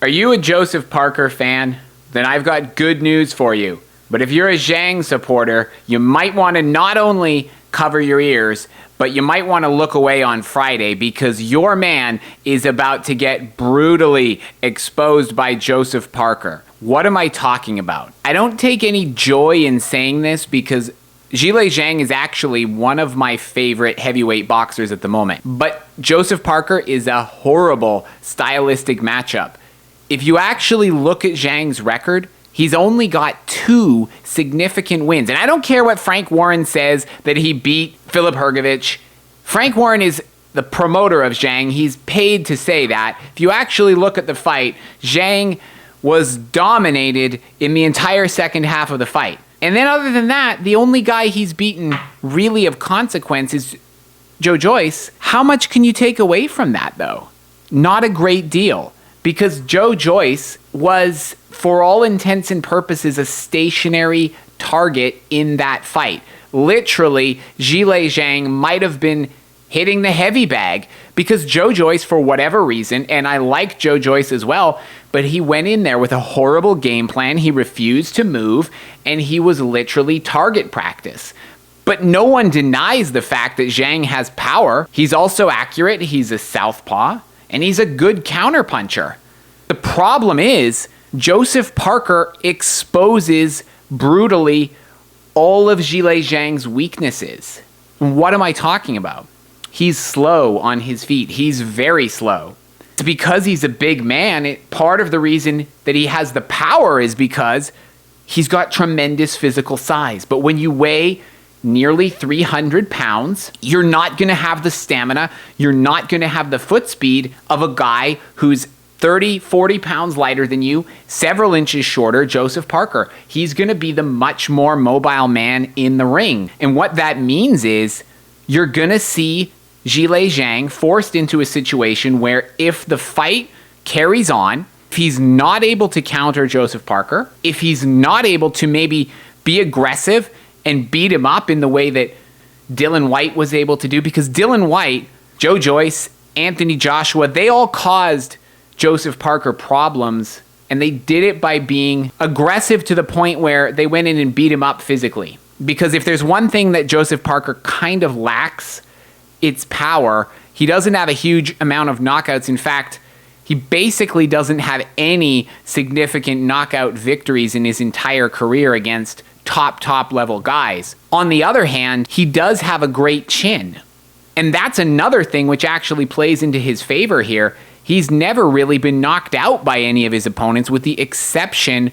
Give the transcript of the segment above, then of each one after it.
Are you a Joseph Parker fan? Then I've got good news for you. But if you're a Zhang supporter, you might want to not only cover your ears, but you might want to look away on Friday because your man is about to get brutally exposed by Joseph Parker. What am I talking about? I don't take any joy in saying this because Zhilei Zhang is actually one of my favorite heavyweight boxers at the moment. But Joseph Parker is a horrible stylistic matchup. If you actually look at Zhang's record, he's only got 2 significant wins. And I don't care what Frank Warren says that he beat Filip Hrgović. Frank Warren is the promoter of Zhang. He's paid to say that. If you actually look at the fight, Zhang was dominated in the entire second half of the fight. And then other than that, the only guy he's beaten really of consequence is Joe Joyce. How much can you take away from that, though? Not a great deal. Because Joe Joyce was, for all intents and purposes, a stationary target in that fight. Literally, Zhilei Zhang might have been hitting the heavy bag because Joe Joyce, for whatever reason, and I like Joe Joyce as well, but he went in there with a horrible game plan. He refused to move, and he was literally target practice. But no one denies the fact that Zhang has power. He's also accurate. He's a southpaw. And he's a good counterpuncher. The problem is, Joseph Parker exposes brutally all of Zhilei Zhang's weaknesses. What am I talking about? He's slow on his feet. He's very slow. It's because he's a big man. Part of the reason that he has the power is because he's got tremendous physical size. But when you weigh nearly 300 pounds, you're not going to have the stamina, you're not going to have the foot speed of a guy who's 30, 40 pounds lighter than you, several inches shorter, Joseph Parker. He's going to be the much more mobile man in the ring. And what that means is you're going to see Zhilei Zhang forced into a situation where if the fight carries on, if he's not able to counter Joseph Parker, if he's not able to maybe be aggressive and beat him up in the way that Dillian Whyte was able to do, because Dillian Whyte, Joe Joyce, Anthony Joshua, they all caused Joseph Parker problems, and they did it by being aggressive to the point where they went in and beat him up physically. Because if there's one thing that Joseph Parker kind of lacks, it's power. He doesn't have a huge amount of knockouts. In fact, he basically doesn't have any significant knockout victories in his entire career against top level guys. On the other hand, he does have a great chin. And that's another thing which actually plays into his favor here. He's never really been knocked out by any of his opponents with the exception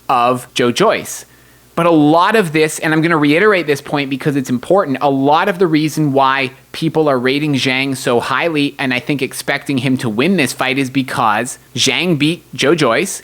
of Joe Joyce. But a lot of this, and I'm going to reiterate this point because it's important, a lot of the reason why people are rating Zhang so highly and I think expecting him to win this fight is because Zhang beat Joe Joyce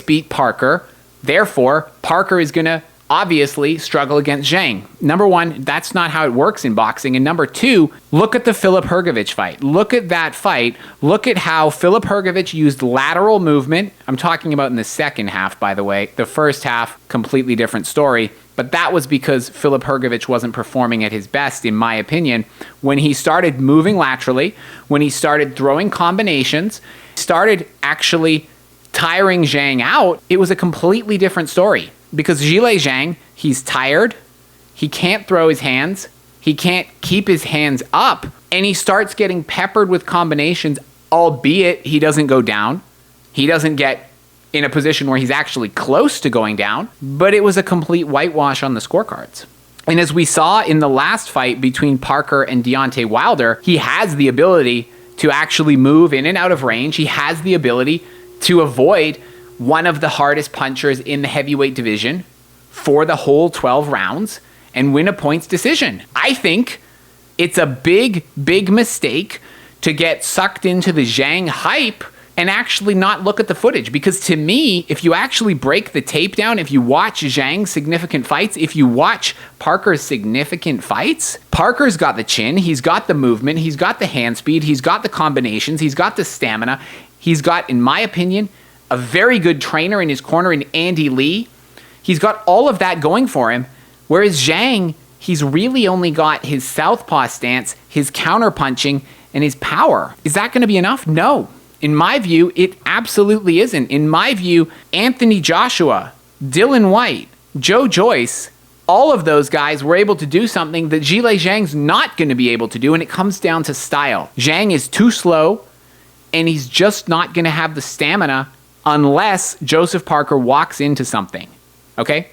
beat Parker. Therefore, Parker is going to obviously struggle against Zhang. Number one, that's not how it works in boxing. And number two, look at the Filip Hrgović fight. Look at that fight. Look at how Filip Hrgović used lateral movement. I'm talking about in the second half, by the way. The first half, completely different story. But that was because Filip Hrgović wasn't performing at his best, in my opinion. When he started moving laterally, when he started throwing combinations, started actually tiring Zhang out, it was a completely different story. Because Zhilei Zhang, he's tired, he can't throw his hands, he can't keep his hands up, and he starts getting peppered with combinations, albeit he doesn't go down. He doesn't get in a position where he's actually close to going down, but it was a complete whitewash on the scorecards. And as we saw in the last fight between Parker and Deontay Wilder, he has the ability to actually move in and out of range. He has the ability to avoid one of the hardest punchers in the heavyweight division for the whole 12 rounds and win a points decision. I think it's a big mistake to get sucked into the Zhang hype and actually not look at the footage. Because to me, if you actually break the tape down, if you watch Zhang's significant fights, if you watch Parker's significant fights, Parker's got the chin, he's got the movement, he's got the hand speed, he's got the combinations, he's got the stamina, he's got, in my opinion, a very good trainer in his corner in Andy Lee. He's got all of that going for him. Whereas Zhang, he's really only got his southpaw stance, his counterpunching, and his power. Is that going to be enough? No, In my view, it absolutely isn't. In my view, Anthony Joshua, Dylan White, Joe Joyce, all of those guys were able to do something that Zhilei Zhang's not going to be able to do, and it comes down to style. Zhang is too slow, and he's just not going to have the stamina unless Joseph Parker walks into something, okay?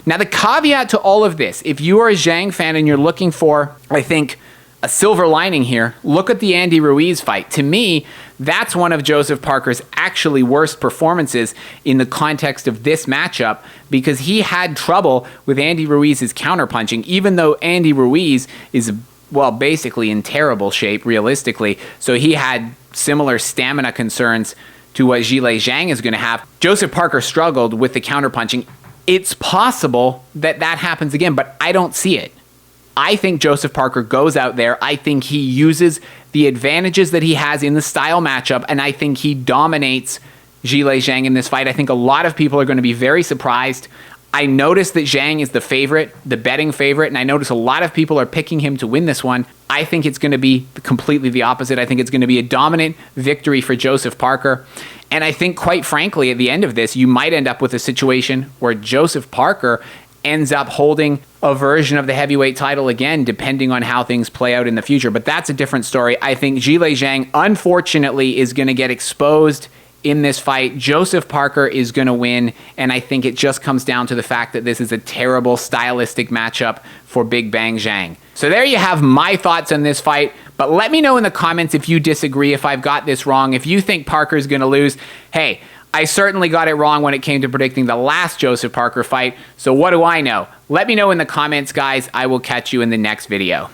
Now, the caveat to all of this, if you are a Zhang fan and you're looking for, I think, a silver lining here, look at the Andy Ruiz fight. To me, that's one of Joseph Parker's actually worst performances in the context of this matchup, because he had trouble with Andy Ruiz's counterpunching, even though Andy Ruiz is, well, basically in terrible shape, realistically. So he had similar stamina concerns to what Zhilei Zhang is going to have. Joseph Parker struggled with the counterpunching. It's possible that that happens again, but I don't see it. I think Joseph Parker goes out there. I think he uses the advantages that he has in the style matchup, and I think he dominates Zhilei Zhang in this fight. I think a lot of people are going to be very surprised. I noticed that Zhang is the favorite, the betting favorite, and I notice a lot of people are picking him to win this one. I think it's going to be completely the opposite. I think it's going to be a dominant victory for Joseph Parker. And I think, quite frankly, at the end of this, you might end up with a situation where Joseph Parker ends up holding a version of the heavyweight title again, depending on how things play out in the future. But that's a different story. I think Zhilei Zhang, unfortunately, is going to get exposed in this fight. Joseph Parker is going to win, and I think it just comes down to the fact that this is a terrible stylistic matchup for Big Bang Zhang. So there you have my thoughts on this fight, but let me know in the comments if you disagree, if I've got this wrong, if you think Parker's going to lose. Hey, I certainly got it wrong when it came to predicting the last Joseph Parker fight, so what do I know? Let me know in the comments, guys. I will catch you in the next video.